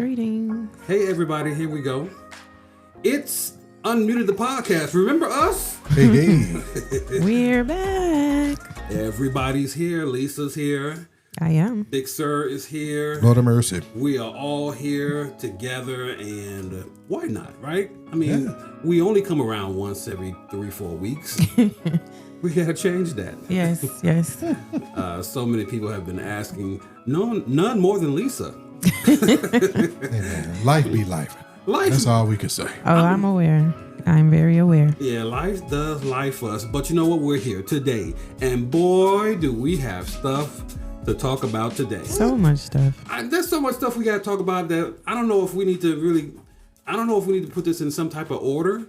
Greetings. Hey, everybody. Here we go. It's Unmuted the Podcast. Remember us? Hey. We're back. Everybody's here. Lisa's here. I am. Big Sir is here. Lord of mercy. We are all here together, and why not, right? I mean, we only come around once every 3-4 weeks. We gotta change that. Yes, yes. So many people have been asking, none more than Lisa. Hey, man, life be life. That's all we can say. Oh, I'm aware. I'm very aware. Yeah, life does life us. But you know what? We're here today. And boy, do we have stuff to talk about today. So much stuff. There's so much stuff we got to talk about that I don't know if we need to put this in some type of order.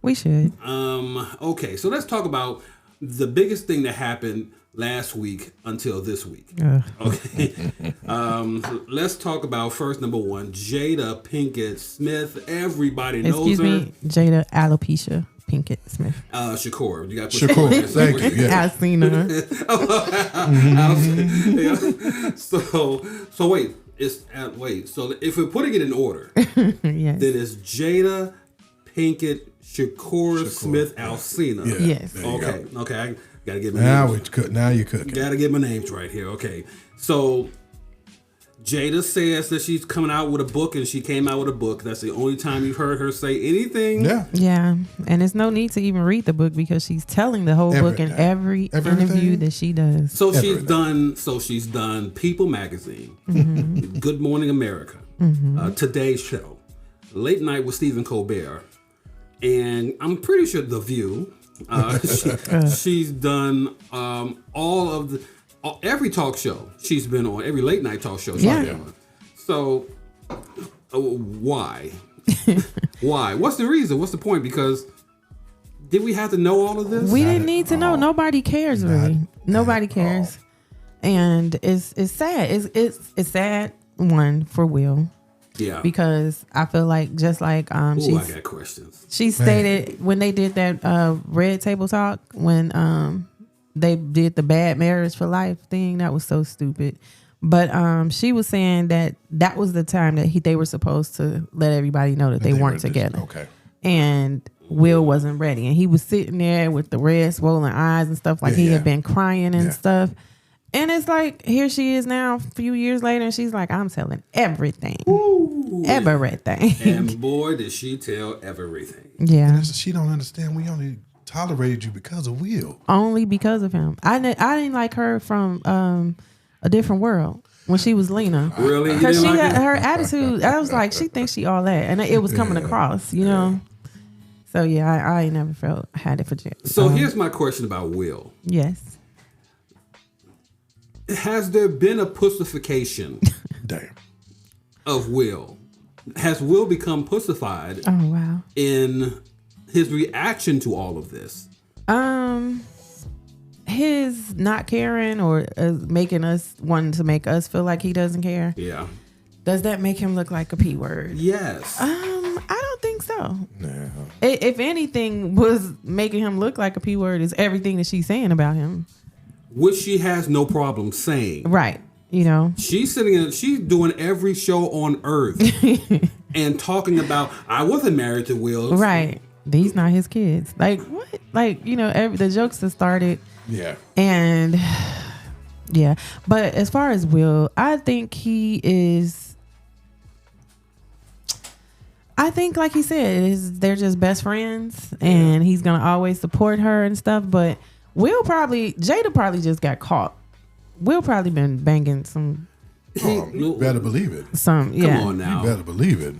We should. Okay, so let's talk about the biggest thing that happened last week until this week. Okay. Let's talk about first, number one, Jada Pinkett Smith. Everybody knows her. Excuse me, Jada Alopecia Pinkett Smith. Shakur. You got Shakur. Thank you. Yeah. I've seen her. So wait. So if we're putting it in order, Yes. then it's Jada Pinkett Shakur Smith Alcina. Yeah. Yes. Okay. I gotta get my Now names. you could. Gotta get my names right here. Okay. So Jada says that she's coming out with a book, and she came out with a book. That's the only time you've heard her say anything. Yeah. Yeah. And there's no need to even read the book because she's telling the whole book in every interview that she does. So she's done People Magazine, Good Morning America, Today's Show, Late Night with Stephen Colbert, and I'm pretty sure The View. She's done every talk show she's been on, every late night talk show she's been on. So why? Why? What's the reason? What's the point? Because did we have to know all of this? We didn't need to know. Nobody cares, really. Nobody cares. And it's sad. It's sad, one, for Will. Yeah. Because I feel like just like I got questions. She stated when they did that Red Table Talk, when they did the bad marriage for life thing, that was so stupid. But she was saying that was the time that they were supposed to let everybody know that they weren't together. Okay. And Will wasn't ready. And he was sitting there with the red swollen eyes and stuff, like he had been crying and stuff. And it's like, here she is now, a few years later, and she's like, I'm telling everything. Ooh. Everything. And boy, did she tell everything. Yeah. She don't understand. We only tolerated you because of Will. Only because of him. I didn't like her from A Different World when she was Lena. Really? Because she had her attitude. I was like, she thinks she all that. And it was coming across, you know. So, yeah, I ain't never had it for Jim. So here's my question about Will. Yes. Has there been a pussification of Will? Has Will become pussified? Oh, wow. In his reaction to all of this? His not caring or making us wanting to make us feel like he doesn't care. Yeah. Does that make him look like a P word? Yes. I don't think so. No. If anything was making him look like a P word is everything that she's saying about him. Which she has no problem saying. Right. You know. She's doing every show on earth and talking about, I wasn't married to Will. Right. These not his kids. Like, what? Like, you know, the jokes that started. Yeah. And, yeah. But as far as Will, I think he is, like he said, they're just best friends. And he's going to always support her and stuff. But Jada probably just got caught. Will probably been banging some. You better believe it. Come on now. You better believe it.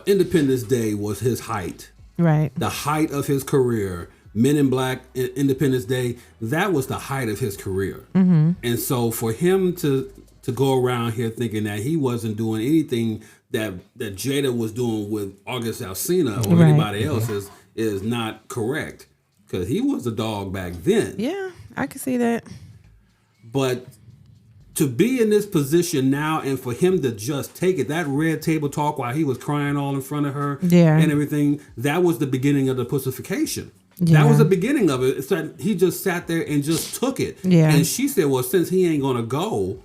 Independence Day was his height. Right. The height of his career. Men in Black, Independence Day, that was the height of his career. Mm-hmm. And so for him to go around here thinking that he wasn't doing anything that Jada was doing with August Alsina or anybody else is not correct. Because he was a dog back then. Yeah, I can see that. But to be in this position now and for him to just take it, that Red Table Talk while he was crying all in front of her and everything, that was the beginning of the pussification. Yeah. That was the beginning of it. It's that he just sat there and just took it. Yeah. And she said, well, since he ain't going to go,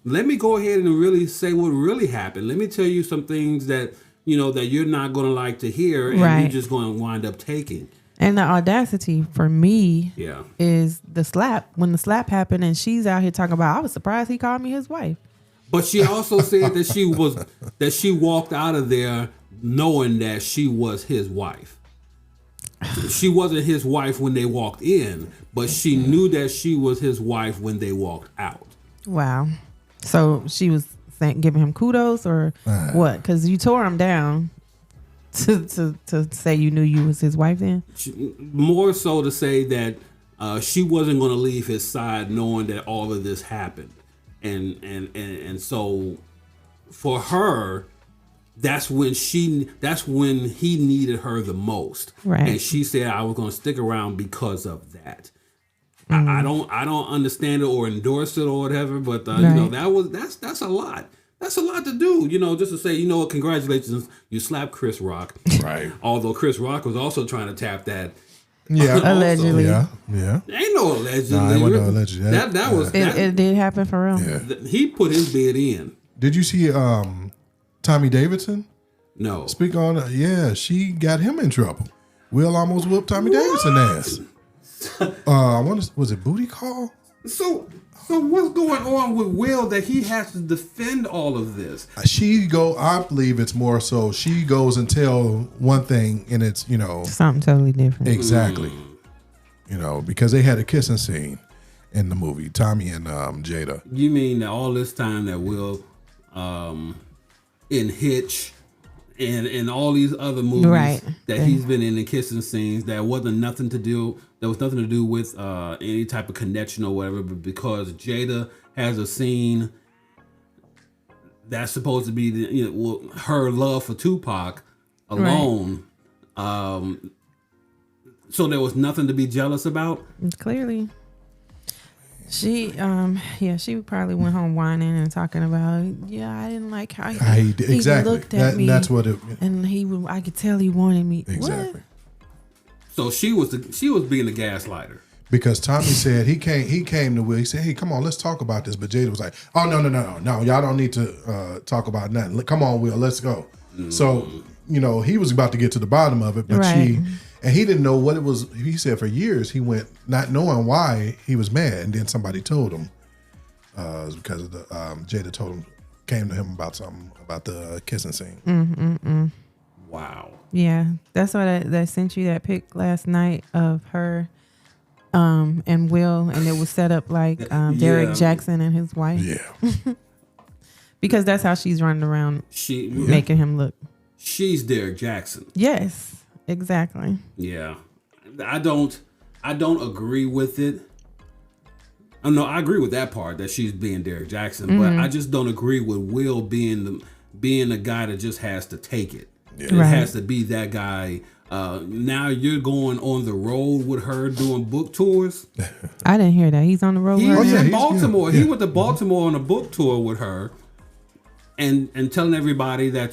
let me go ahead and really say what really happened. Let me tell you some things that, that you're not going to like to hear, and you're just going to wind up taking. And the audacity for me Yeah. is the slap. When the slap happened and she's out here talking about, I was surprised he called me his wife. But she also said that she walked out of there knowing that she was his wife. She wasn't his wife when they walked in, but she knew that she was his wife when they walked out. Wow. So she was giving him kudos or what? Because you tore him down. To say you knew you was his wife then? More so to say that she wasn't going to leave his side knowing that all of this happened. And so for her, that's when he needed her the most. Right. And she said, I was going to stick around because of that. I don't understand it or endorse it or whatever, but that's a lot. That's a lot to do, just to say, congratulations, you slapped Chris Rock. Right. Although Chris Rock was also trying to tap that. Yeah. Allegedly. Yeah. Ain't no allegedly. No, it wasn't no allegedly. It did happen for real. Yeah. He put his bid in. Did you see Tommy Davidson? No. Speak on she got him in trouble. Will almost whooped Tommy Davidson ass. Was it booty call? So what's going on with Will that he has to defend all of this? I believe it's more so she goes and tell one thing and it's, something totally different. Exactly. Because they had a kissing scene in the movie, Tommy and Jada. You mean that all this time that Will in Hitch and all these other movies that he's been in the kissing scenes that was nothing to do with any type of connection or whatever, but because Jada has a scene that's supposed to be her love for Tupac alone, so there was nothing to be jealous about. Clearly. She probably went home whining and talking about, I didn't like how he looked at me. That's what it. And I could tell he wanted me. Exactly. What? So she was being the gaslighter. Because Tommy said he came to Will. He said, "Hey, come on, let's talk about this." But Jada was like, "Oh no, y'all don't need to talk about nothing. Come on, Will, let's go." Mm. So he was about to get to the bottom of it, but he didn't know what it was. He said for years he went not knowing why he was mad, and then somebody told him because of the Jada came to him about something about the kissing scene. Wow. Yeah, that's why that sent you that pic last night of her and Will, and it was set up like Derek Jackson and his wife. Yeah. Because that's how she's running around making him look. She's Derek Jackson. Yes. Exactly. Yeah, I don't agree with it. No, I agree with that part that she's being Derek Jackson, but I just don't agree with Will being the guy that just has to take it. Yeah. It has to be that guy. Now you're going on the road with her doing book tours. I didn't hear that. He's on the road. He's in Baltimore. Yeah. He went to Baltimore on a book tour with her, and telling everybody that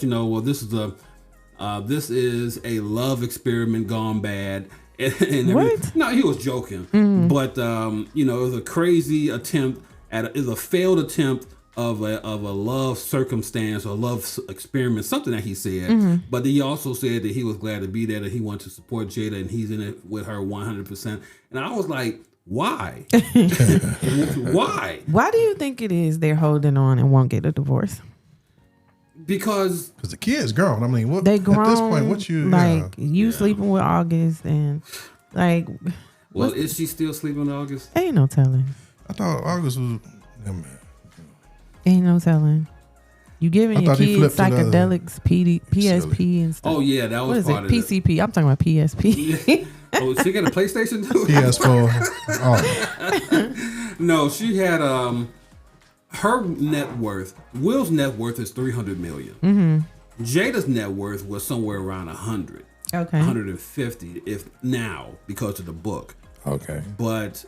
this is a love experiment gone bad. And what? No, he was joking. Mm-hmm. But it was a crazy attempt a failed attempt of a love circumstance or love experiment, something that he said. Mm-hmm. But he also said that he was glad to be there, that he wanted to support Jada, and he's in it with her 100%. And I was like, why? Why? Why do you think it is they're holding on and won't get a divorce? Because the kid's grown. I mean, they grown, at this point, what you sleeping with August and like. Well, is she still sleeping with August? Ain't no telling. I thought August was. Ain't no telling. You giving your kids psychedelics, PSP and stuff. Oh yeah, that was part of PCP. I'm talking about PSP. Oh, she got a PlayStation too? PS4. Oh. No, she had her net worth. Will's net worth is $300 million. Mm-hmm. Jada's net worth was somewhere around 100. Okay. 150 if now because of the book. Okay. But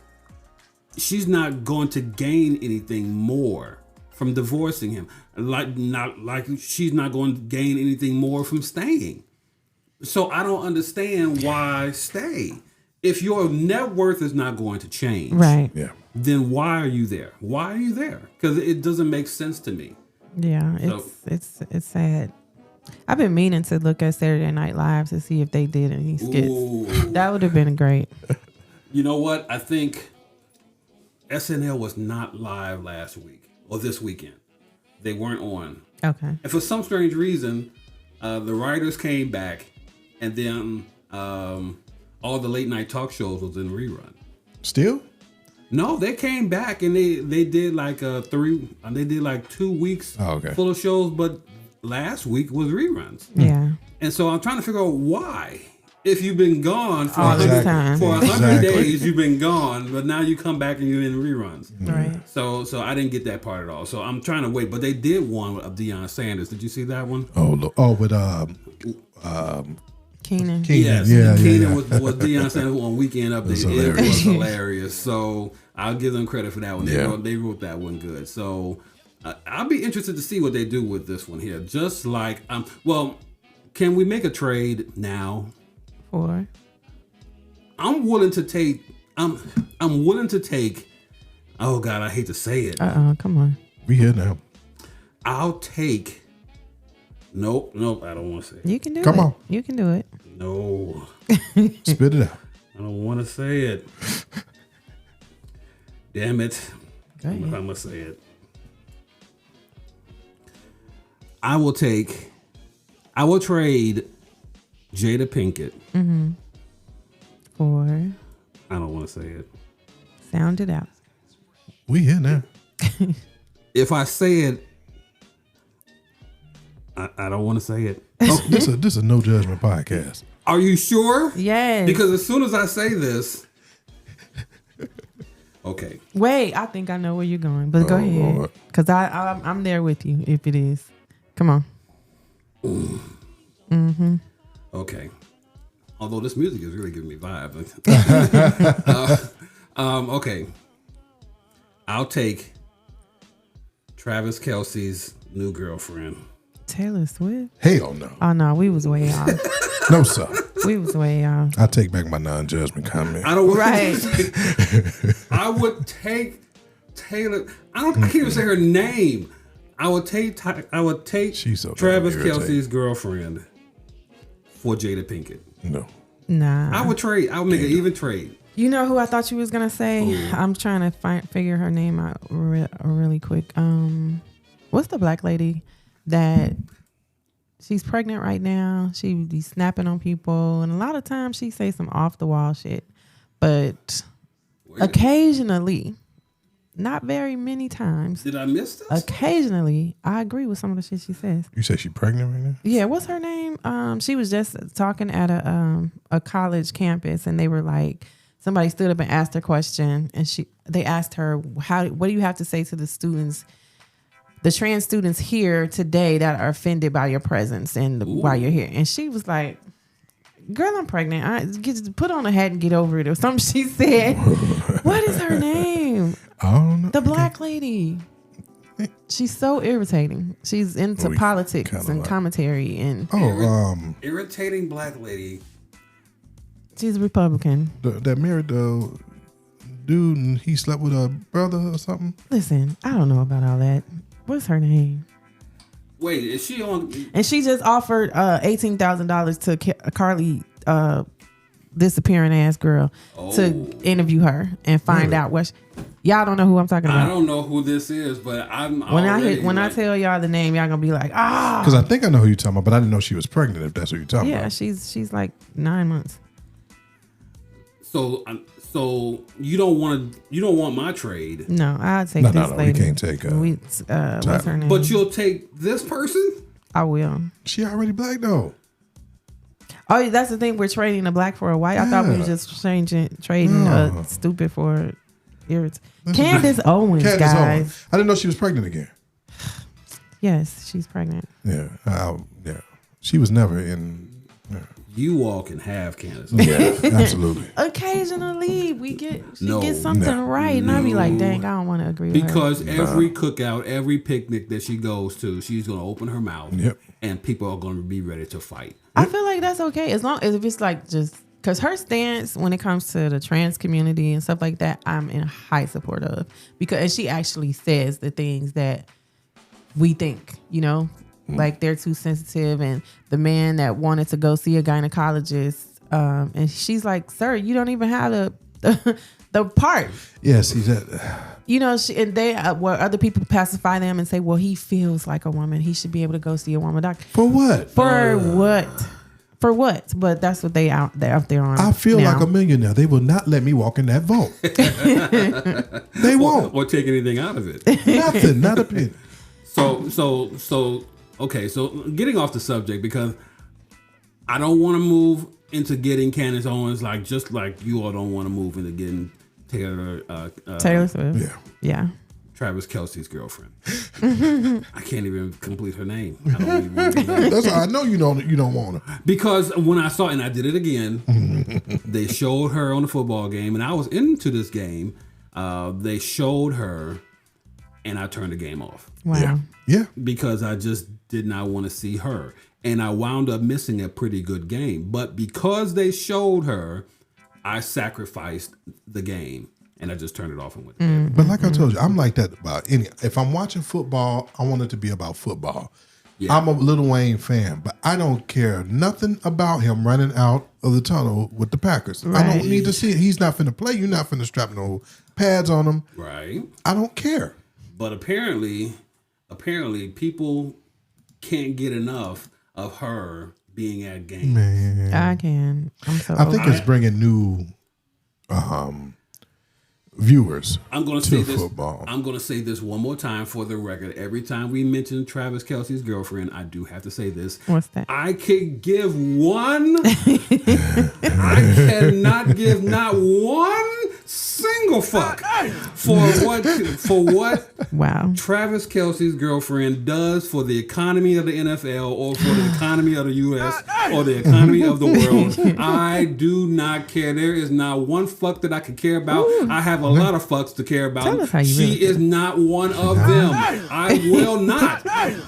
she's not going to gain anything more from divorcing him. She's not going to gain anything more from staying. So I don't understand why stay if your net worth is not going to change. Right. Yeah. then why are you there? Why are you there? Because it doesn't make sense to me. Yeah, it's sad. I've been meaning to look at Saturday Night Live to see if they did any skits. Ooh. That would have been great. You know what? I think SNL was not live last week or this weekend. They weren't on. Okay. And for some strange reason, the writers came back, and then all the late night talk shows was in rerun. Still? No, they came back and they did like 2 weeks full of shows, but last week was reruns. Yeah. And so I'm trying to figure out why. If you've been gone for all this time. For 100 days, you've been gone, but now you come back and you're in reruns. Right. So I didn't get that part at all. So I'm trying to wait. But they did one of Deion Sanders. Did you see that one? With Keenan. Yes. Yeah, Keenan was Deion Sanders on Weekend Update. It was hilarious. So I'll give them credit for that one. They wrote that one good. So I'll be interested to see what they do with this one here. Just like, can we make a trade now? For? I'm willing to take. I'm willing to take. Oh God, I hate to say it. Come on. We here now. I'll take. Nope. I don't want to say it. You can do it. Come on. You can do it. No. Spit it out. I don't want to say it. Damn it. Go ahead. I'm gonna say it. I will trade Jada Pinkett. Mm-hmm. For? I don't want to say it. Sound it out. We here now. If I say it, I don't want to say it. Oh, this is a no judgment podcast. Are you sure? Yes. Because as soon as I say this, okay. Wait, I think I know where you're going, but go ahead. Because I'm there with you if it is. Come on. Mm-hmm. Okay. Although this music is really giving me vibes. Okay. I'll take Travis Kelce's new girlfriend. Taylor Swift? Hell no. Oh, no, we was way off. No, sir. We was way off. I take back my non-judgment comment. I don't want Right. I would take Taylor. I can't even say her name. I would take She's so Travis damn irritating. Kelce's girlfriend for Jada Pinkett. No. Nah. I would trade. I would make an even trade. You know who I thought you was going to say? Ooh. I'm trying to figure her name out really quick. What's the black lady that she's pregnant right now? She be snapping on people. And a lot of times she say some off the wall shit. But occasionally, not very many times. Did I miss this? Occasionally, I agree with some of the shit she says. You say she pregnant right now? Yeah, what's her name? She was just talking at a college campus, and they were like, somebody stood up and asked her a question, and they asked her, what do you have to say to the students, the trans students here today that are offended by your presence and while you're here? And she was like, girl, I'm pregnant. Put on a hat and get over it, or something she said. What is her name? I don't know. The black lady. She's so irritating. She's into politics and commentary, and irritating black lady. she's a Republican. That married dude, and he slept with a brother or something. Listen, I don't know about all that. What's her name? Wait, is she on? And she just offered $18,000 to Carly, disappearing ass girl, to interview her and find out what. Y'all don't know who I'm talking about. I don't know who this is, but I'm when I tell y'all the name, y'all gonna be like, because I think I know who you're talking about, but I didn't know she was pregnant. If that's what you're talking about. Yeah, she's like 9 months. So you don't want my trade. No, I'll take this lady. We can't take her. What's her name? But you'll take this person? I will. She already black though. Oh, that's the thing. We're trading a black for a white. I thought we were just trading a stupid for irritant. Candace Owens, guys. Owens. I didn't know she was pregnant again. Yes, she's pregnant. Yeah, yeah. She was never in. Yeah. You all can have Candace. Yeah, absolutely. Occasionally, we get something right, and I be like, "Dang, I don't want to agree with her." Because every cookout, every picnic that she goes to, she's going to open her mouth, and people are going to be ready to fight. I feel like that's okay as long as if it's like just because her stance when it comes to the trans community and stuff like that, I'm in high support of, because she actually says the things that we think, like they're too sensitive, and the man that wanted to go see a gynecologist, and she's like, sir, you don't even have the part. Yes, he said. And they where other people pacify them and say, well, he feels like a woman, he should be able to go see a woman doctor. For what? For what? But that's what they're out there on. I feel now. like a millionaire. They will not let me walk in that vault. They won't. Or take anything out of it. Nothing. Not a penny. Okay, so getting off the subject, because I don't want to move into getting Candace Owens, just like you all don't want to move into getting Taylor Swift. Yeah. Travis Kelce's girlfriend. I can't even complete her name. I don't even want to do that. That's how I know you don't want her. Because when I saw, and I did it again, they showed her on the football game, and I was into this game. They showed her, and I turned the game off. Wow. Yeah. Because I just did not want to see her. And I wound up missing a pretty good game. But because they showed her, I sacrificed the game. And I just turned it off and went to bed. But like I told you, I'm like that about if I'm watching football, I want it to be about football. Yeah. I'm a Lil Wayne fan, but I don't care nothing about him running out of the tunnel with the Packers. Right. I don't need to see it. He's not finna play. You're not finna strap no pads on him. Right. I don't care. But apparently people can't get enough of her being at games. Man. I can. I think it's bringing new viewers I'm going to to say this, football. I'm going to say this one more time for the record. Every time we mention Travis Kelce's girlfriend, I do have to say this. What's that? I could give one. I cannot give not one single fuck for what wow. Travis Kelce's girlfriend does for the economy of the NFL or for the economy of the U.S. or the economy of the world. I do not care. There is not one fuck that I could care about. Ooh. I have a lot of fucks to care about. Tell us how you she really is not one of them. I will not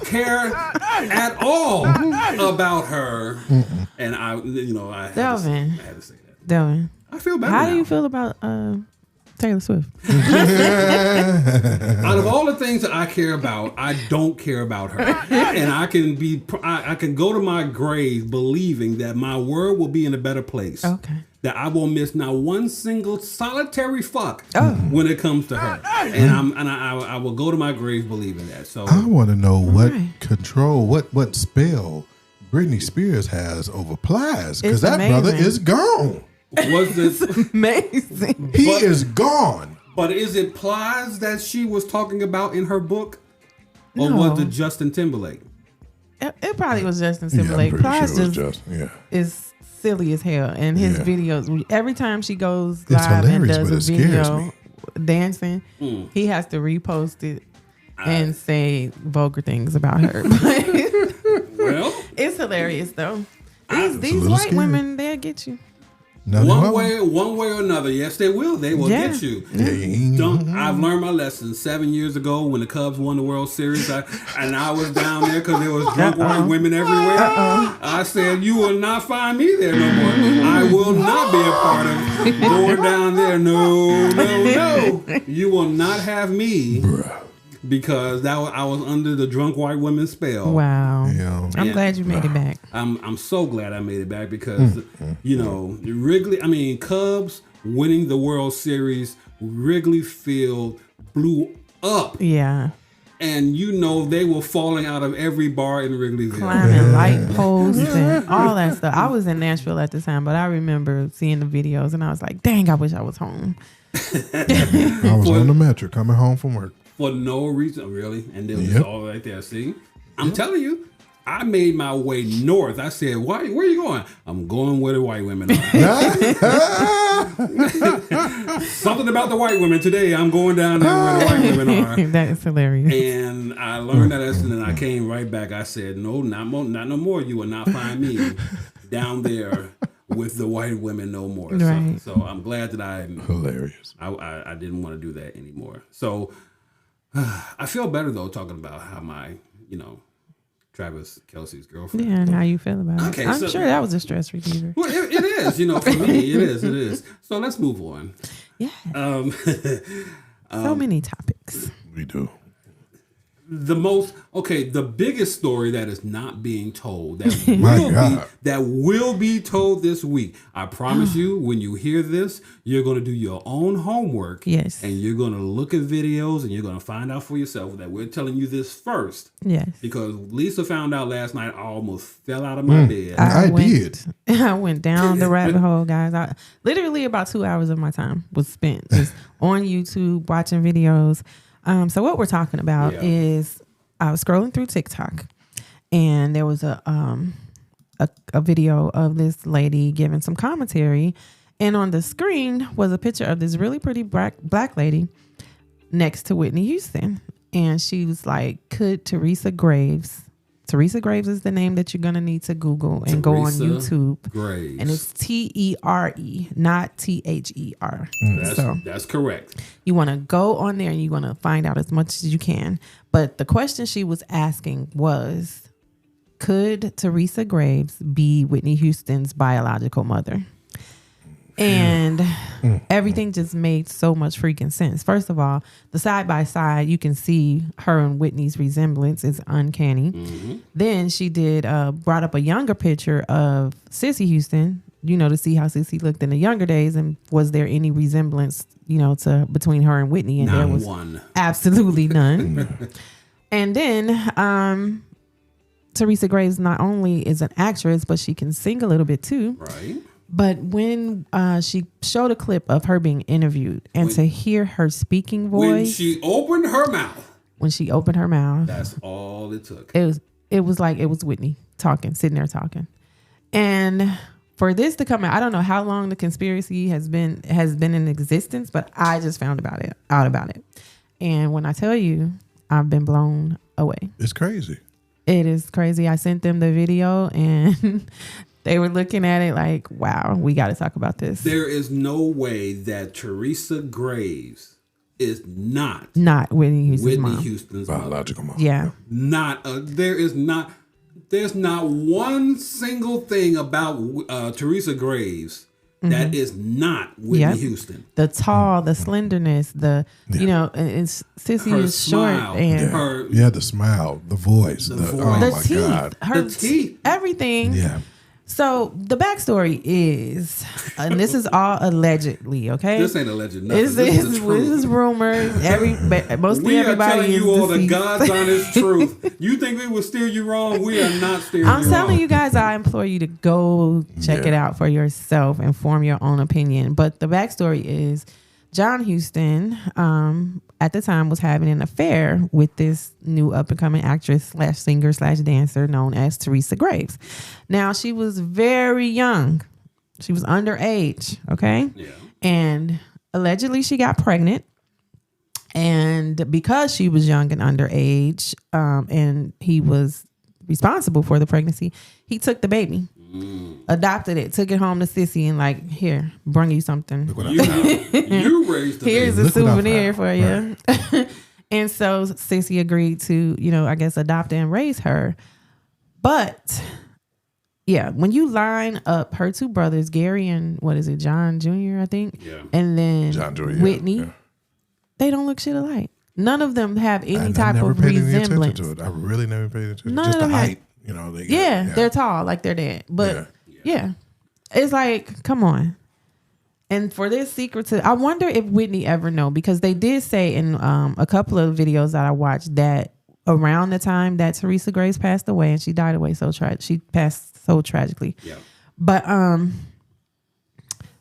care at all about her. And I had Delvin. I had to say that. Delvin. I feel better How now. do you feel about Taylor Swift? Out of all the things that I care about, I don't care about her, and I can go to my grave believing that my world will be in a better place. Okay. That I will miss not one single solitary fuck when it comes to her, and I will go to my grave believing that. So I want to know what control, what spell Britney Spears has over Plies, because that brother is gone. Was this amazing? He is gone. But is it Plies that she was talking about in her book, or was it Justin Timberlake? It probably was Justin Timberlake. Plies is silly as hell, and his videos. Every time she goes live and does a video dancing, he has to repost it and say vulgar things about her. Well, it's hilarious though. These white women, they'll get you. One way or another. Yes, they will. They will get you. I've learned my lesson 7 years ago when the Cubs won the World Series, and I was down there because there was drunk white women everywhere. I said, "You will not find me there no more. I will not be a part of going down there. No. You will not have me." Because I was under the drunk white woman spell. Wow. Yeah. I'm glad you made it back. I'm so glad I made it back because Cubs winning the World Series, Wrigley Field blew up. Yeah. And they were falling out of every bar in Wrigleyville. Climbing light posts and all that stuff. I was in Nashville at the time, but I remember seeing the videos and I was like, dang, I wish I was home. I was on the metro coming home from work. For no reason, really. And they were just all right there. See? I'm telling you, I made my way north. I said, where are you going? I'm going where the white women are. Something about the white women today. I'm going down there where the white women are. That is hilarious. And I learned that lesson and I came right back. I said, no, not no more. You will not find me down there with the white women no more. Right. So I'm glad that I didn't want to do that anymore. So I feel better though talking about how my Travis Kelce's girlfriend. Yeah, and how you feel about Okay, it? I'm so- sure that was a stress reliever. Well, it is, for me, it is. So let's move on. Yeah, Um, so many topics. We do. The biggest story that is not being told My that will be told this week. I promise you, when you hear this, you're going to do your own homework. Yes. And you're going to look at videos and you're going to find out for yourself that we're telling you this first. Yes. Because Lisa found out last night, I almost fell out of my bed. I did. I went down the rabbit hole, guys. Literally about 2 hours of my time was spent just on YouTube watching videos. So what we're talking about is I was scrolling through TikTok and there was a video of this lady giving some commentary, and on the screen was a picture of this really pretty black lady next to Whitney Houston, and she was like, could Teresa Graves is the name that you're going to need to Google and go on YouTube. Graves. And it's T-E-R-E, not T-H-E-R. That's correct. You want to go on there and you want to find out as much as you can. But the question she was asking was, could Teresa Graves be Whitney Houston's biological mother? And everything just made so much freaking sense. First of all, the side by side, you can see her and Whitney's resemblance is uncanny. Mm-hmm. Then she brought up a younger picture of Sissy Houston, to see how Sissy looked in the younger days, and was there any resemblance, between her and Whitney? And there was absolutely none. And then Teresa Graves not only is an actress, but she can sing a little bit too. Right. But when she showed a clip of her being interviewed, and to hear her speaking voice, when she opened her mouth, that's all it took. It was like it was Whitney sitting there talking, and for this to come out, I don't know how long the conspiracy has been in existence, but I just found out about it, and when I tell you, I've been blown away. It's crazy. It is crazy. I sent them the video and. They were looking at it like, wow, we got to talk about this. There is no way that Teresa Graves is not Whitney Houston's Houston's biological mom. Yeah. There's not one single thing about Teresa Graves that is not Whitney Houston. The tall, the slenderness, and Sissy is short. And the smile, the voice, the teeth, God. The teeth, everything. Yeah. So the backstory is, and this is all allegedly, okay? This ain't alleged nothing. This is rumors. Mostly we everybody are telling you all the deceased. God's honest truth. You think we will steer you wrong? We are not steering you wrong. I'm telling you guys, I implore you to go check it out for yourself and form your own opinion. But the backstory is, John Houston, at the time, was having an affair with this new up-and-coming actress / singer / dancer known as Teresa Graves. Now, she was very young. She was underage, okay? Yeah. And allegedly, she got pregnant. And because she was young and underage, and he was responsible for the pregnancy, he took the baby. Adopted it, took it home to Sissy, and here, bring you something. You raised the Here's baby. a souvenir for you. Right. And so Sissy agreed to, I guess, adopt and raise her. But yeah, when you line up her two brothers, Gary and John Jr., I think, and then John Jr., Whitney, they don't look shit alike. None of them have any type of resemblance. I really never paid attention. None Just of the them height. They're tall, like they're dead. But it's like, come on. And for this secret I wonder if Whitney ever know, because they did say in a couple of videos that I watched that around the time that Teresa Graves passed away, and she died away she passed so tragically. Yeah. But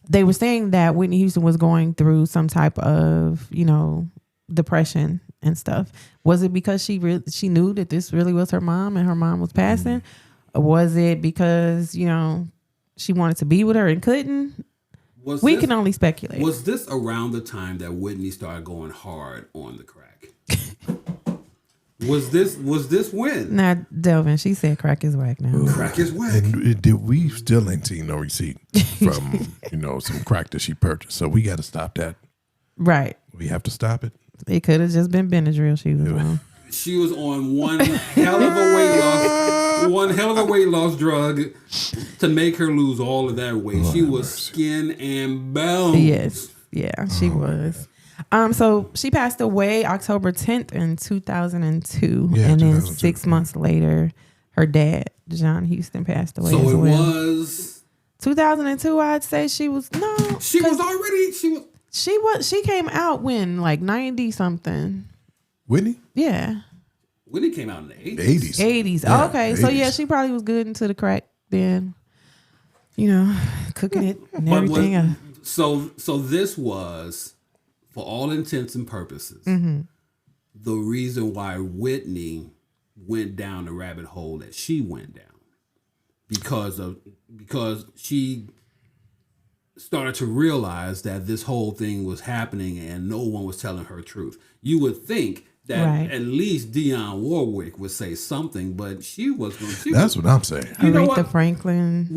they were saying that Whitney Houston was going through some type of, depression and stuff. Was it because she knew that this really was her mom and her mom was passing? Or was it because, she wanted to be with her and couldn't? We can only speculate. Was this around the time that Whitney started going hard on the crack? Was this when? Nah, Delvin, she said crack is whack now. Crack is whack. And we still ain't seen no receipt from, some crack that she purchased. So we got to stop that. Right. We have to stop it. It could have just been Benadryl she was on. She was on one hell of a weight loss drug to make her lose all of that weight. She was skin and bones. Yes. Yeah, she was. So she passed away October 10th in 2002. Yeah, and then 2002. 6 months later, her dad, John Houston, passed away So as it well. was 2002, I'd say she was she came out when like 90 something. Whitney? Yeah. Whitney came out in the 80s. 80s. Yeah, Okay. So 80s. yeah, she probably was good into the crack then. You know, cooking it and everything. So this was, for all intents and purposes, the reason why Whitney went down the rabbit hole that she went down. Because she started to realize that this whole thing was happening and no one was telling her truth. You would think that at least Dionne Warwick would say something, but she was going to. That's what I'm saying. Aretha Franklin.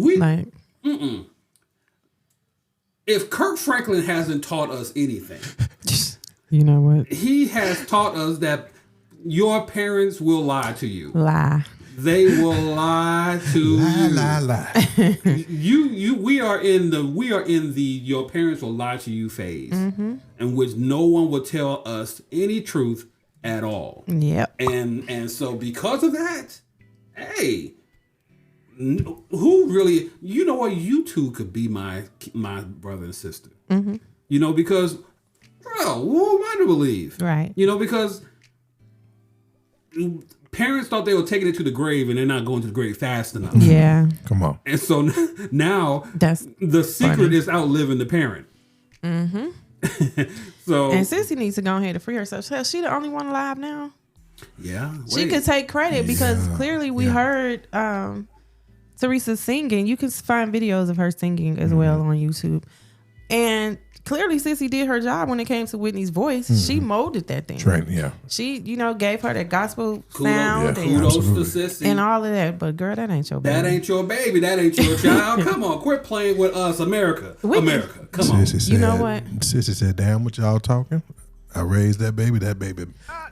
If Kirk Franklin hasn't taught us anything, you know what? he has taught us that your parents will lie to you. Lie. They will lie to you. Lie. We are in the your parents will lie to you phase, in which no one will tell us any truth at all. Yep. And so because of that, hey, who really, you know what, you two could be my brother and sister. You know, because, bro, who am I to believe? Right. You know, because parents thought they were taking it to the grave and they're not going to the grave fast enough. Yeah. Come on. And so now That's the secret funny. is outliving the parent. So And Sissy needs to go ahead and free herself. So she the only one alive now. yeah, She could take credit because clearly we heard Teresa singing. You can find videos of her singing as well on YouTube. And clearly Sissy did her job when it came to Whitney's voice. She molded that thing. Train, yeah. She, gave her that gospel Kudos, sound kudos to Absolutely. Sissy. and all of that. But girl, that ain't your baby. That ain't your baby. That ain't your child. Come on, quit playing with us, America. Whitney. America, come on. Sissy said, You know what? Sissy said, damn, what y'all talking? I raised that baby.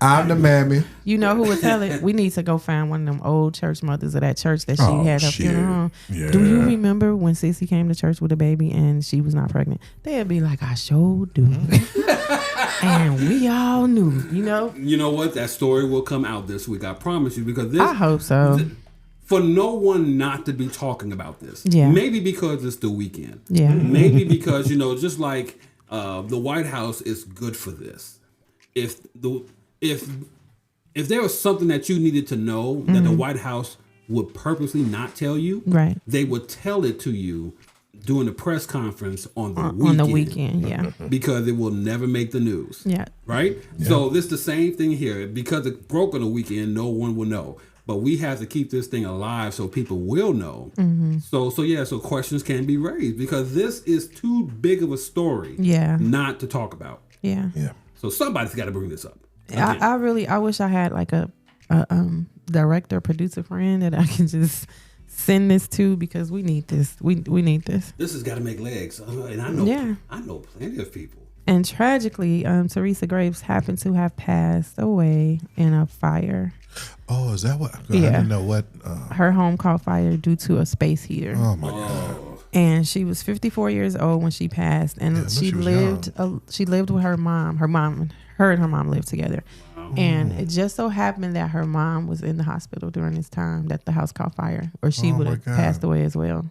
I'm the mammy. You know who would tell it? We need to go find one of them old church mothers of that church that she had her shit. funeral. Yeah. Do you remember when Sissy came to church with a baby and she was not pregnant? They'd be like, I sure do. And we all knew, You know what? That story will come out this week. I promise you, because this. I hope so. For no one not to be talking about this. Yeah. Maybe because it's the weekend. Yeah. Maybe because, just like the White House is good for this. If there was something that you needed to know that the White House would purposely not tell you, Right. they would tell it to you during the press conference on the weekend. On the weekend, yeah. Because it will never make the news. Yeah. Right? Yeah. So this the same thing here. Because it broke on the weekend, no one will know. But we have to keep this thing alive so people will know. So questions can be raised because this is too big of a story not to talk about. Yeah. Yeah. So somebody's got to bring this up. I wish I had like a director, producer friend that I can just send this to because we need this. We need this. This has got to make legs. And I know plenty of people. And tragically, Teresa Graves happened to have passed away in a fire. Oh, is that what? I Yeah. didn't know what. Her home caught fire due to a space heater. Oh my God. And she was 54 years old when she passed, and she lived with her mom. Her and her mom lived together. And it just so happened that her mom was in the hospital during this time that the house caught fire, or she would have passed away as well.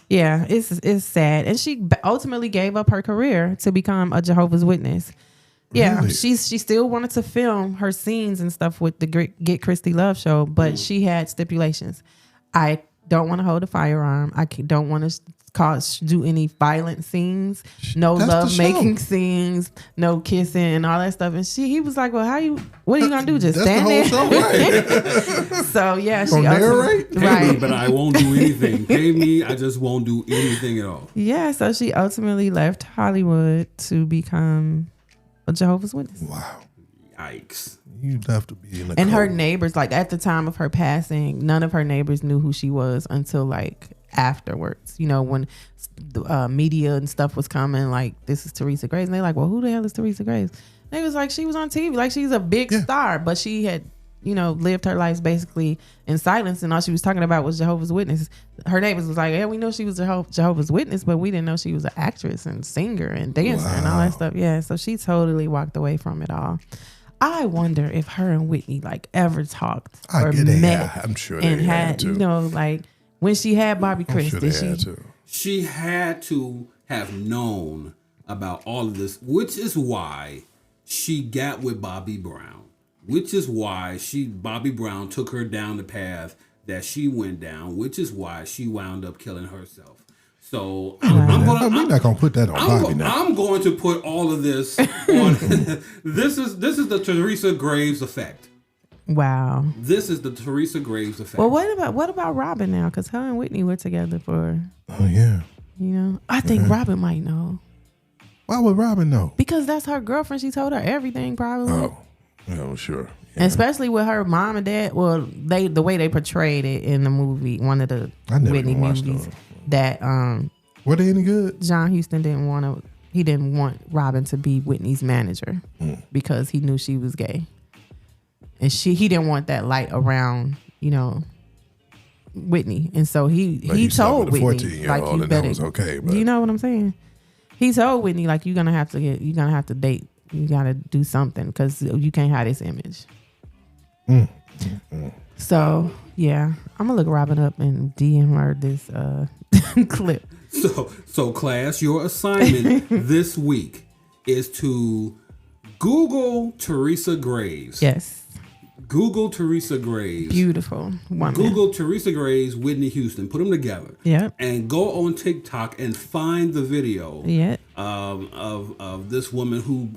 Yeah, it's sad. And she ultimately gave up her career to become a Jehovah's Witness. Yeah, Really? she still wanted to film her scenes and stuff with the Get Christy Love show, but she had stipulations. I don't want to hold a firearm. I don't want to do any violent scenes. No love making scenes. No kissing and all that stuff. And he was like, "Well, what are you gonna do? Just stand there?" Show, right? So yeah, she narrate? Pay me, but I won't do anything. Pay me, I just won't do anything at all. Yeah, so she ultimately left Hollywood to become a Jehovah's Witness. Wow. Yikes. You'd have to be in the And cold. her neighbors, like at the time of her passing, none of her neighbors knew who she was until like afterwards. When the media and stuff was coming, like, this is Teresa Graves. And they're like, well, who the hell is Teresa Graves? And they was like, she was on TV. Like, she's a big star, but she had lived her life basically in silence, and all she was talking about was Jehovah's Witnesses. Her neighbors was like, yeah, we know she was a Jehovah's Witness, but we didn't know she was an actress and singer and dancer and all that stuff. Yeah, so she totally walked away from it all. I wonder if her and Whitney like ever talked or met. I'm sure they and had to. like when she had Bobby Chris, she had to have known about all of this, which is why she got with Bobby Brown, which is why Bobby Brown took her down the path that she went down, which is why she wound up killing herself. So we're not gonna put that on Bobby now. I'm going to put all of this on. This is the Teresa Graves effect. Wow. This is the Teresa Graves effect. Well, what about Robin now? Because her and Whitney were together for. Oh yeah. I think Robin might know. Why would Robin know? Because that's her girlfriend. She told her everything, probably. Oh, sure. Yeah. Especially with her mom and dad. Well, the way they portrayed it in the movie, one of the Whitney movies. That were they any good? John Huston didn't want Robin to be Whitney's manager because he knew she was gay, and he didn't want that light around Whitney, and so he told Whitney like you better. Was okay, but. You know what I'm saying? He told Whitney like you're gonna have to date, you gotta do something because you can't have this image. So yeah, I'm gonna look Robin up and DM her this clip. So class, your assignment this week is to Google Teresa Graves. Yes. Google Teresa Graves. Beautiful woman. Google Teresa Graves, Whitney Houston. Put them together. Yeah. And go on TikTok and find the video. Yeah. Of this woman who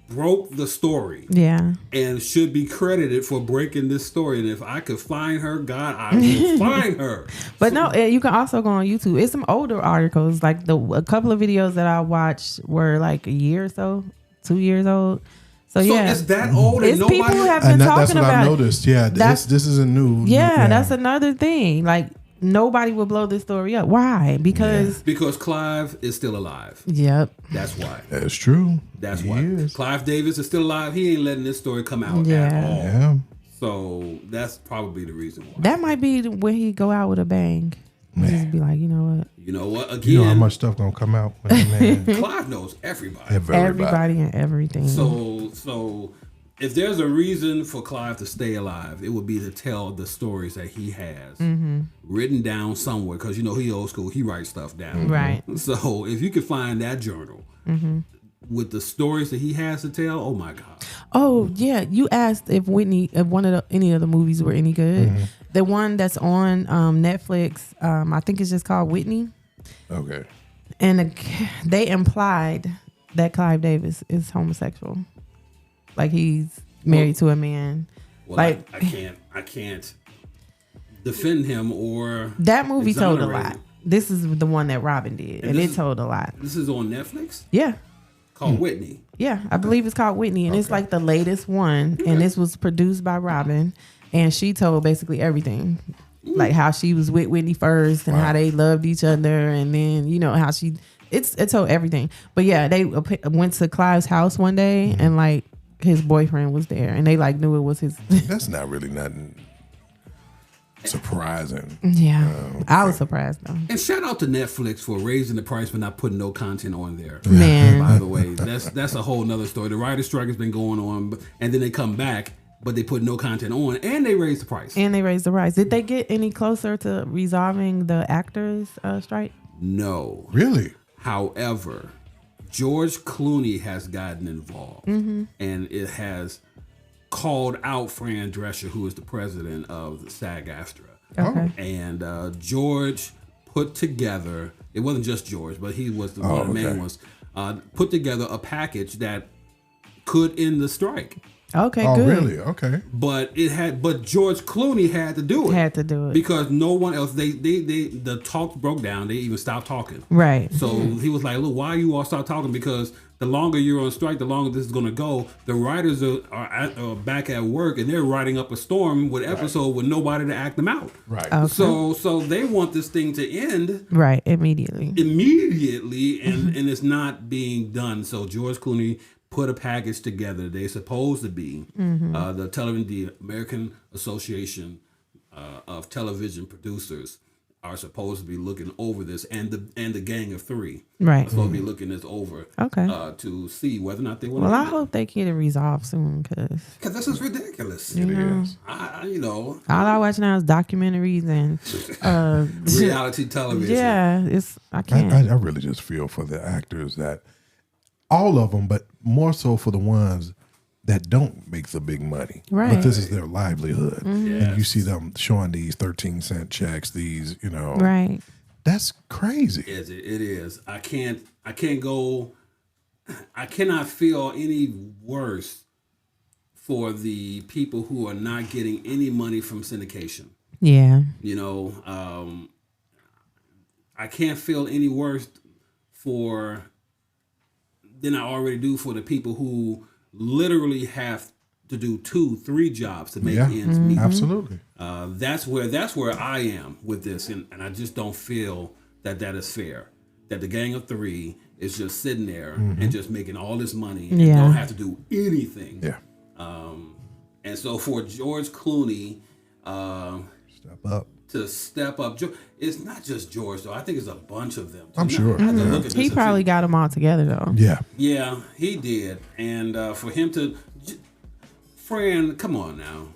broke the story. Yeah. And should be credited for breaking this story. And if I could find her, God, I will find her. But no, you can also go on YouTube. It's some older articles. Like a couple of videos that I watched were like a year or so, 2 years old. So yeah, it's that old. It's people who have been talking about. That's what I noticed. Yeah, this isn't new. Yeah, that's another thing. Like nobody will blow this story up. Why? Because Clive is still alive. Yep. That's why. That's true. That's why. Clive Davis is still alive. He ain't letting this story come out at all. Yeah. So that's probably the reason why. That might be when he go out with a bang. Just be like, you know what? You know what? Again, you know how much stuff gonna come out. Clive knows everybody. Everybody and everything. So if there's a reason for Clive to stay alive, it would be to tell the stories that he has written down somewhere. Because he old school. He writes stuff down. Right. So if you could find that journal with the stories that he has to tell, oh my God. Oh yeah, you asked if any of the movies were any good. The one that's on Netflix, I think it's just called Whitney. Okay. And they implied that Clive Davis is homosexual, like he's married to a man. Well, like I can't defend him or that movie told a lot. This is the one that Robin did, and it told a lot. This is on Netflix. Yeah. Called Whitney. Yeah, I believe it's called Whitney, and it's like the latest one. And this was produced by Robin, and she told basically everything, like how she was with Whitney first, and how they loved each other, and then how it told everything. But yeah, they went to Clive's house one day, and like his boyfriend was there, and they like knew it was his. That's not really nothing surprising. Yeah, I was surprised though. And shout out to Netflix for raising the price but not putting no content on there. Man, by the way, that's a whole nother story. The writer's strike has been going on, and then they come back, but they put no content on, and they raise the price. Did they get any closer to resolving the actors' strike? No. Really? However, George Clooney has gotten involved, and it has called out Fran Drescher, who is the president of the SAG-AFTRA. Okay. And George put together, it wasn't just George, but he was one of the main ones, put together a package that could end the strike. Okay, good. Oh, really? Okay. But George Clooney had to do it. Because no one else, the talks broke down. They even stopped talking. Right. So he was like, look, why you all stop talking? Because the longer you're on strike, the longer this is going to go. The writers are back at work, and they're writing up a storm with episode with nobody to act them out. Right. Okay. So they want this thing to end. Right. Immediately. And it's not being done. So George Clooney put a package together. They're supposed to be the American Association of Television Producers are supposed to be looking over this, and the Gang of Three right are supposed to be looking this over. Okay. To see whether or not they want. Well, I hope they get it resolved soon, because this is ridiculous. It is. all I watch now is documentaries and reality television. Yeah, I can't. I really just feel for the actors, that all of them, but more so for the ones that don't make the big money. Right. But this is their livelihood. Yes. And you see them showing these 13-cent checks, these, Right. That's crazy. It is. I cannot feel any worse for the people who are not getting any money from syndication. Yeah. I can't feel any worse than I already do for the people who literally have to do 2-3 jobs to make ends meet. Absolutely. That's where I am with this, and I just don't feel that is fair. That the Gang of Three is just sitting there and just making all this money and don't have to do anything. Yeah. And so for George Clooney to step up, it's not just George though. I think it's a bunch of them. I'm sure. He probably got them all together though. Yeah. Yeah, he did. And for him to, Fran, come on now.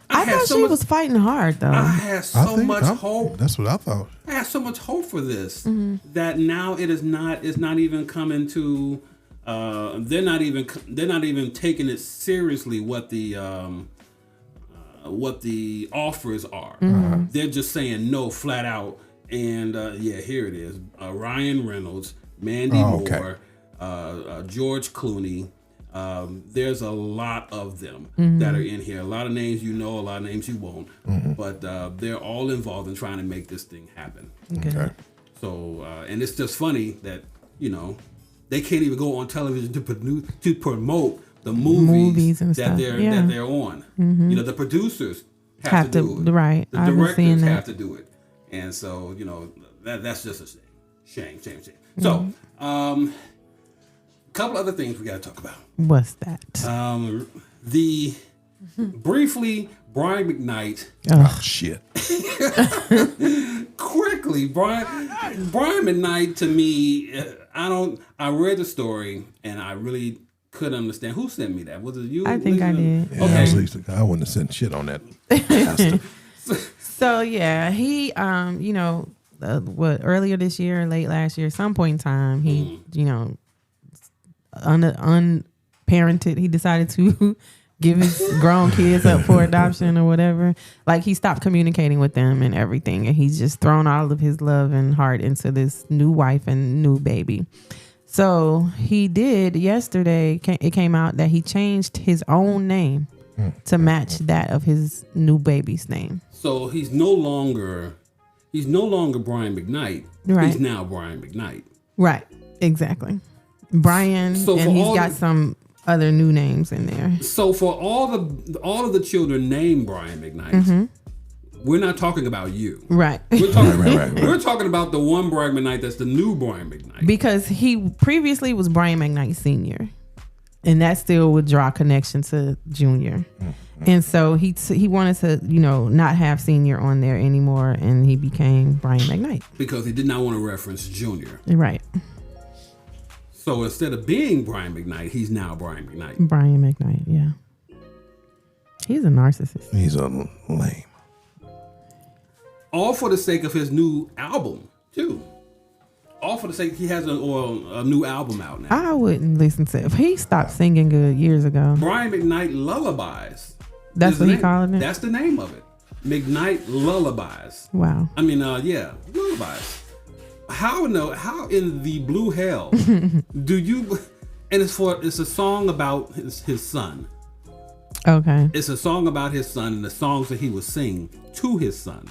I thought she was fighting hard though. I had so much hope. That's what I thought. I had so much hope for this that now it's not even coming to. They're not even taking it seriously what the offers are. They're just saying no flat out. And here it is. Ryan Reynolds, Mandy Moore, George Clooney. There's a lot of them that are in here. A lot of names a lot of names you won't. But they're all involved in trying to make this thing happen. Okay. So, and it's just funny that, they can't even go on television to promote the movies and that stuff. they're on. The producers have to do it. Right. The directors have to do it. And so, that's just a shame. So, couple other things we got to talk about. What's that? Briefly, Brian McKnight. Oh shit. Quickly, Brian McKnight, to me, I read the story and I really couldn't understand. Who sent me that? Was it you? I think I did. Yeah, okay. I wouldn't have sent shit on that. So yeah, he earlier this year, late last year, some point in time, he unparented, he decided to give his grown kids up for adoption or whatever. Like, he stopped communicating with them and everything, and he's just thrown all of his love and heart into this new wife and new baby. So he did yesterday. It came out that he changed his own name to match that of his new baby's name. So he's no longer Brian McKnight. Right. He's now Brian McKnight. Right. Exactly. Brian, so and he's got some other new names in there. So for all of the children named Brian McKnight, we're not talking about you. Right. We're talking, we're talking about the one Brian McKnight that's the new Brian McKnight. Because he previously was Brian McKnight Sr., and that still would draw connection to Junior. And so he wanted to, not have Senior on there anymore, and he became Brian McKnight. Because he did not want to reference Junior. Right. So instead of being Brian McKnight, he's now Brian McKnight. Brian McKnight, yeah. He's a narcissist. He's a lame. All for the sake of his new album, too. All for the sake he has a new album out now. I wouldn't listen to it. He stopped singing good years ago. Brian McKnight Lullabies. That's what he calling it? That's the name of it. McKnight Lullabies. Wow. I mean, Lullabies. How in the blue hell do you? And it's a song about his son. Okay. It's a song about his son and the songs that he was singing to his son.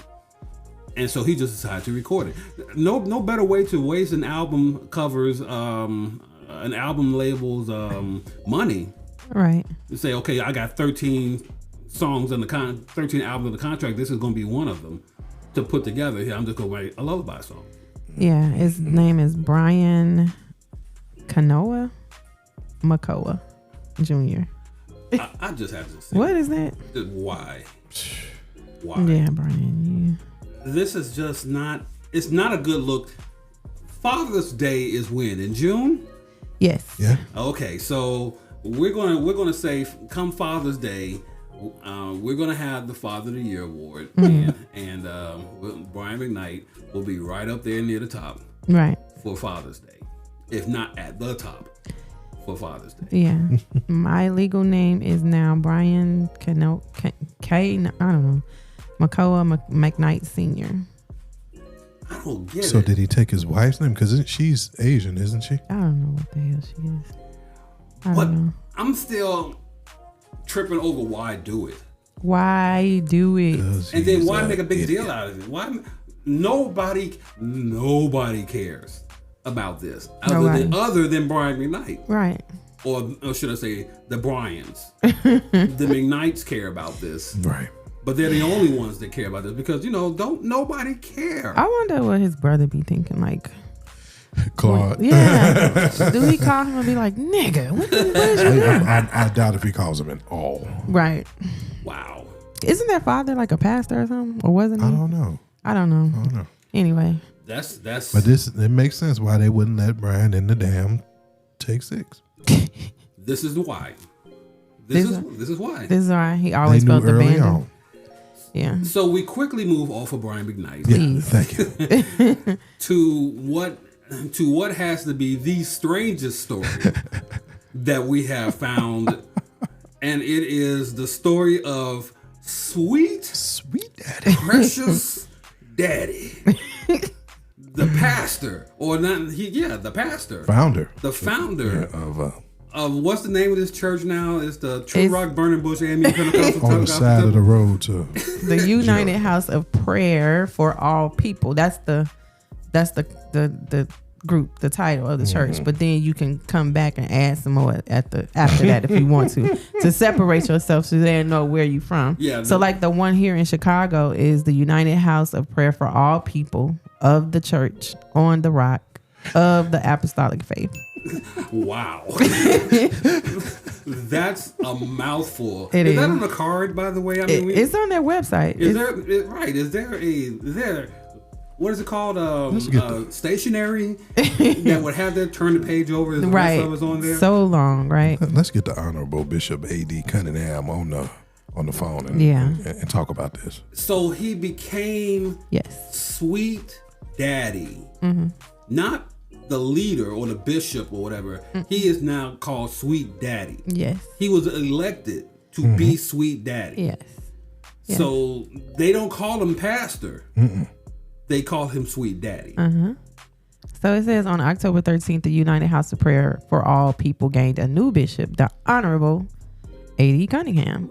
And so he just decided to record it. No better way to waste an album cover's an album label's money. Right. To say, okay, I got 13 songs in 13 albums in the contract. This is going to be one of them to put together. Here, I'm just going to write a lullaby song. Yeah, his name is Brian Canoa. Makoa Jr. I just have to say. What is that? Why? Why? Yeah, Brian. This is just not. It's not a good look. Father's Day is when? In June? Yes. Yeah. Okay, so we're gonna say come Father's Day, we're gonna have the Father of the Year award, and Brian McKnight will be right up there near the top, Right. for Father's Day, if not at the top for Father's Day. Yeah. My legal name is now Brian I don't know, Makoa McKnight Sr. I don't get So it. did he take his wife's name? Because she's Asian, isn't she? I don't know what the hell she is. I But don't know. I'm still tripping over why do it, Why do it? and then why make a big deal out of it? Why nobody cares about this other than Brian McKnight. Right. Or should I say the Bryans. The McKnights care about this. Right. But they're the only ones that care about this because, don't nobody care. I wonder what his brother be thinking. Like, Claude. yeah. Do he call him and be like, nigga, what is you doing? I doubt if he calls him an all. Right. Wow. Isn't their father like a pastor or something? Or wasn't he? I don't know. I don't know. Anyway. That's But it makes sense why they wouldn't let Brian in the damn Take 6. this is why. This is why. This is why he always They knew felt early abandoned. on. Yeah. So we quickly move off of Brian McKnight Yeah, thank you. to what has to be the strangest story that we have found, and it is the story of sweet daddy, precious daddy, the pastor, or not? The pastor, the founder of what's the name of this church now? It's the True Rock Burning Bush AME Pentecostal on the side of the road to the United House of Prayer for All People. That's the group, the title of the church. But then you can come back and add some more after that if you want to separate yourself so they know where you're from. Yeah. So like the one here in Chicago is the United House of Prayer for All People of the Church on the Rock of the Apostolic Faith. Wow. That's a mouthful. It is is. that on the card, by the way? I mean, It's on their website. Is there what is it called? Stationery that would have that turn the page over as the rest of us on there? So long, right? Let's get the Honorable Bishop A.D. Cunningham on the phone and talk about this. So he became Sweet Daddy. Mm-hmm. Not the leader or the bishop or whatever. He is now called Sweet Daddy. Yes. He was elected to be Sweet Daddy. Yes. So they don't call him pastor. They call him Sweet Daddy. So it says on October 13th, the United House of Prayer for All People gained a new bishop, the Honorable A.D. Cunningham.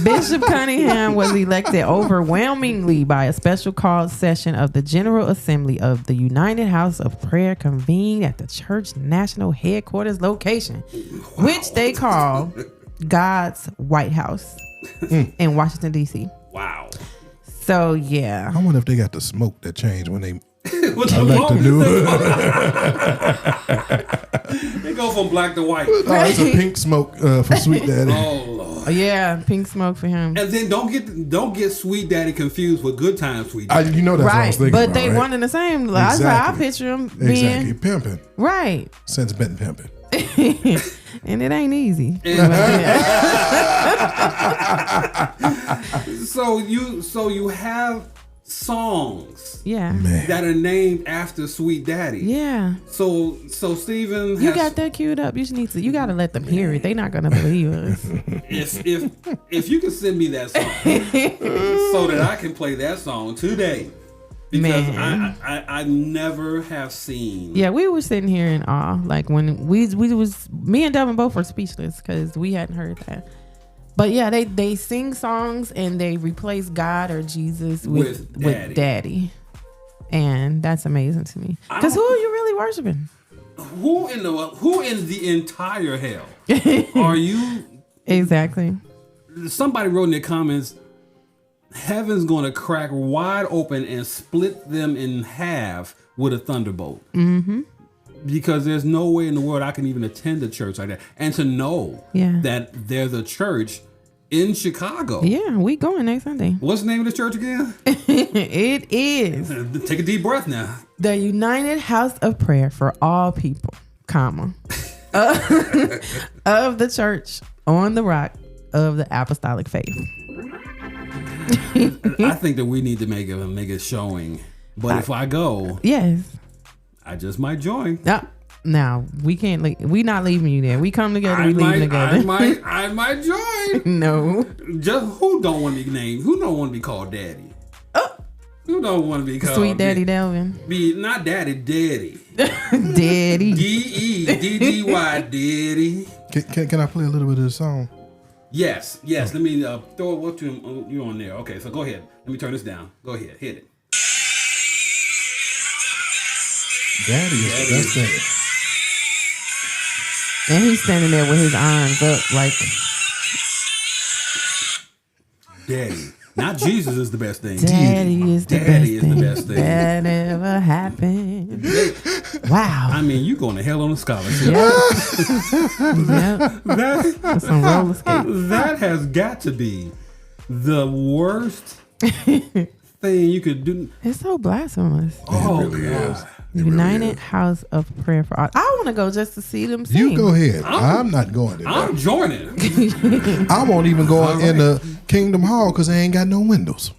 Bishop Cunningham was elected overwhelmingly by a special called session of the General Assembly of the United House of Prayer convened at the church national headquarters location, which they call God's White House in Washington, D.C. Wow. So, yeah. I wonder if they got the smoke that changed when they elect the new. They go from black to white. Oh, it's a pink smoke for Sweet Daddy. Oh Lord. Yeah, pink smoke for him. And then don't get Sweet Daddy confused with Good Time Sweet Daddy. That's what I was thinking but about, they right? one and the same. Exactly. That's how I picture him being. Exactly, pimping. Right. Since been pimping. And it ain't easy. So you have songs Yeah. that are named after Sweet Daddy. Yeah. So Stephen, You got that queued up. You got to let them hear it. They're not gonna believe us. if you can send me that song so that I can play that song today. Because I never have seen. Yeah, we were sitting here in awe. Like when we was me and Delvin both were speechless because we hadn't heard that. But yeah, they sing songs and they replace God or Jesus with Daddy. And that's amazing to me. Because who are you really worshiping? Who in the entire hell are you? Exactly. Somebody wrote in the comments, heaven's going to crack wide open and split them in half with a thunderbolt. Because there's no way in the world I can even attend a church like that. And to know that there's a church in Chicago. Yeah, we going next Sunday. What's the name of the church again? It is. Take a deep breath now. The United House of Prayer for All People, comma, of the Church on the Rock of the Apostolic Faith. I think that we need to make a showing. But if I go, yes, I just might join. Now we can't. We not leaving you there. We come together. We leave together. I might join. No. Just who don't want to be named? Who don't want to be called daddy? Who don't want to be called Sweet Daddy Delvin? Be not daddy, daddy. Daddy. DEDDY, daddy. Can I play a little bit of the song? Yes. Let me throw what you on there. Okay, so go ahead. Let me turn this down. Go ahead, hit it. Daddy is the best thing. And he's standing there with his arms up like... Daddy. Not Jesus is the best thing. Daddy is the best thing that ever happened. Wow. I mean, you going to hell on a scholarship. Yep. That's some roller skates. That has got to be the worst thing you could do. It's so blasphemous. Oh, it really is. United House of Prayer for All. I want to go just to see them sing. You go ahead. I'm not going there. I'm joining. I won't even go in the Kingdom Hall because they ain't got no windows.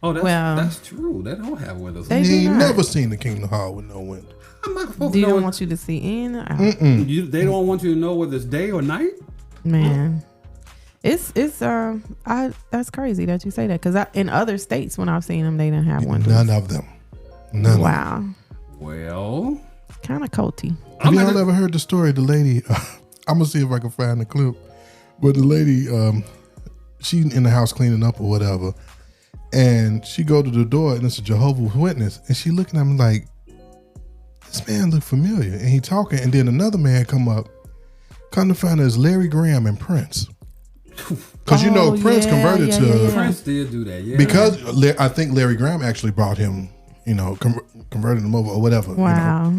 Oh, that's true. They don't have windows. They You ain't not. never seen the Kingdom Hall with no window. I'm not supposed They to know. don't want you to see in or out. They don't want you to know whether it's day or night. Man, it's that's crazy that you say that because in other states when I've seen them they didn't have windows. None of them. None of them. Wow. Well, Kind of culty. Have y'all ever heard the story of the lady? I'm going to see if I can find the clip. But the lady, she in the house cleaning up or whatever. And she go to the door and it's a Jehovah's Witness. And she looking at me like, this man look familiar. And he talking. And then another man come up. Come to find out it's Larry Graham and Prince. Because Prince converted to... Prince did do that, yeah. Because I think Larry Graham actually brought him, converted him over or whatever. Wow.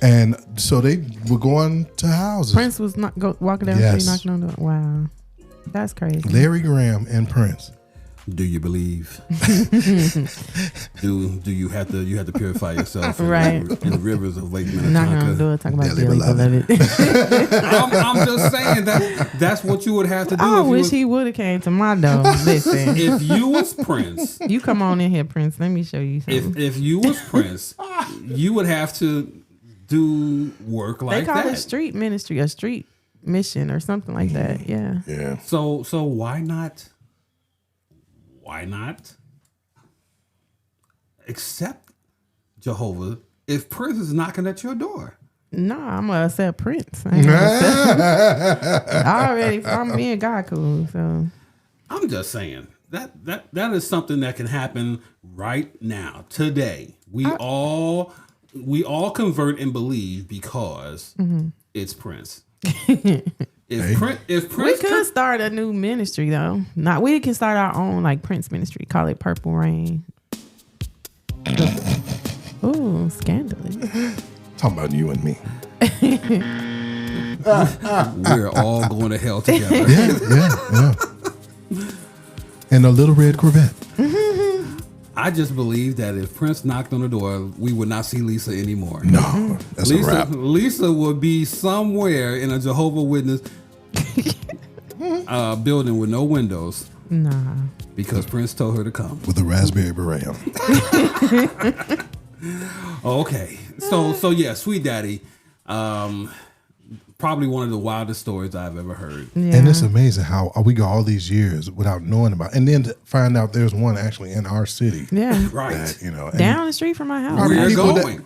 And so they were going to houses. Prince was not walking down the street knocking on the door. Wow. That's crazy. Larry Graham and Prince. Do you believe? do you have to purify yourself in the rivers of Lake Minnetonka? Not gonna do it. Talk about Dearly dearly beloved. I'm just saying that's what you would have to do. I wish he would have came to my door. Listen, if you was Prince, you come on in here, Prince. Let me show you something. if you was Prince, you would have to do work like that. They call it street ministry, a street mission, or something like that. Yeah. Yeah. So why not? Why not accept Jehovah if Prince is knocking at your door? Nah, I'm gonna accept Prince. I'm me and God cool. So I'm just saying that is something that can happen right now, today. We all convert and believe because it's Prince. If Prince we could start a new ministry though. We can start our own like Prince ministry. Call it Purple Rain. Ooh, scandalous. Talking about you and me. we're all going to hell together. Yeah. And a little red Corvette. I just believe that if Prince knocked on the door, we would not see Lisa anymore. No, that's a wrap. Lisa would be somewhere in a Jehovah's Witness building with no windows. Nah. Because Prince told her to come. With a raspberry beret on. Okay. So yeah, Sweet Daddy. Probably one of the wildest stories I've ever heard. Yeah. And it's amazing how we go all these years without knowing about it. And then to find out there's one actually in our city. Yeah. Right. That, down the street from my house. We're going.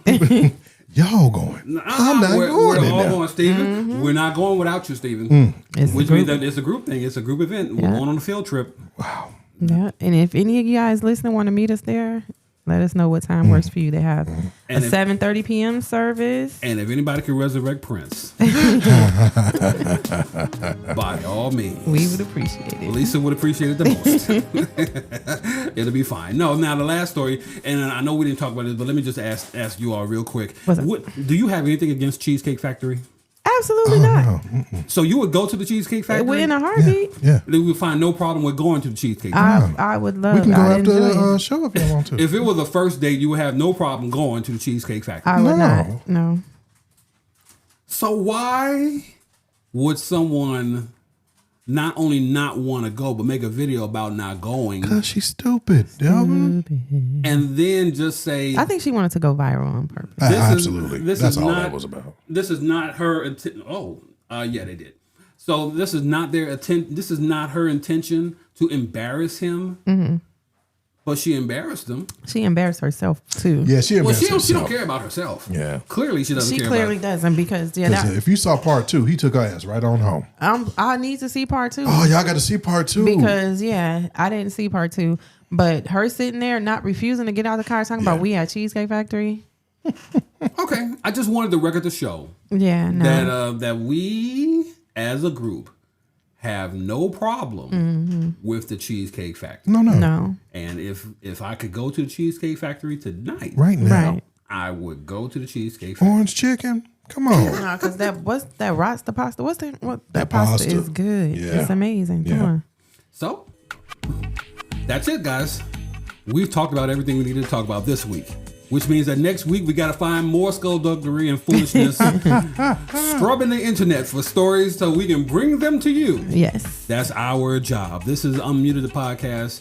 Y'all going. I'm not going. We're all going, Stephen. We're not going without you, Stephen. Which means that it's a group thing. It's a group event. We're going on a field trip. Wow. Yeah. And if any of you guys listening want to meet us there, Let us know what time works for you. They have a And 7:30 p.m. service. And if anybody can resurrect Prince, by all means, We would appreciate it. Lisa would appreciate it the most. It'll be fine. No, now the last story, and I know we didn't talk about this, but let me just ask you all real quick. Do you have anything against Cheesecake Factory? Absolutely not. No. So you would go to the Cheesecake Factory? We're in a heartbeat. Yeah. We would find no problem with going to the Cheesecake Factory. I would love. We can go I'd after enjoy the it. show if you want to. If it was a first date, you would have no problem going to the Cheesecake Factory. I would No. not. No. So why would someone not only not want to go, but make a video about not going, Because she's stupid, Delvin. and then just say, I think she wanted to go viral on purpose. Absolutely. That's all not, that was about. This is not her. Yeah, they did. So this is not their This is not her intention to embarrass him. Mm-hmm. But she embarrassed him. She embarrassed herself too. Yeah, she embarrassed She don't herself. care about herself. Yeah. Clearly, she doesn't She care clearly about doesn't because If you saw part 2, he took her ass right on home. I need to see part 2. Oh, y'all got to see part 2. Because I didn't see part 2, but her sitting there not refusing to get out of the car talking about we at Cheesecake Factory. Okay, I just wanted the record to show Yeah, no. that we as a group have no problem with the Cheesecake Factory. No. And if I could go to the Cheesecake Factory tonight, Right now. Right. I would go to the Cheesecake Factory. Orange chicken? Come on. No, because that rasta pasta? That That pasta pasta. is good. Yeah. It's amazing. Come Yeah. on. So that's it, guys. We've talked about everything we needed to talk about this week, which means that next week we got to find more skullduggery and foolishness, scrubbing the internet for stories so we can bring them to you. Yes. That's our job. This is Unmuted the Podcast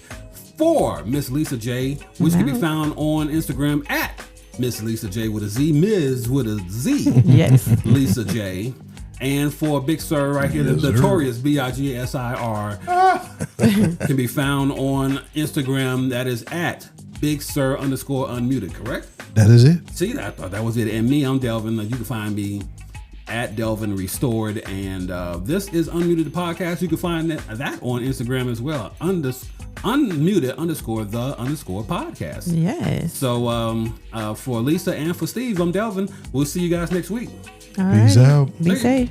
for Miss Lisa J, which can be found on Instagram at Miss Lisa J with a Z, Ms. with a Z. Yes. Lisa J. And for Big Sir right here, the notorious BIGSIR can be found on Instagram. That is at Big Sir _unmuted, correct? That is it. See, I thought that was it. And me, I'm Delvin. You can find me at Delvin Restored. And this is Unmuted the Podcast. You can find that on Instagram as well. Unmuted _ podcast. Yes. So for Lisa and for Steve, I'm Delvin. We'll see you guys next week. All Peace right. out. Be safe.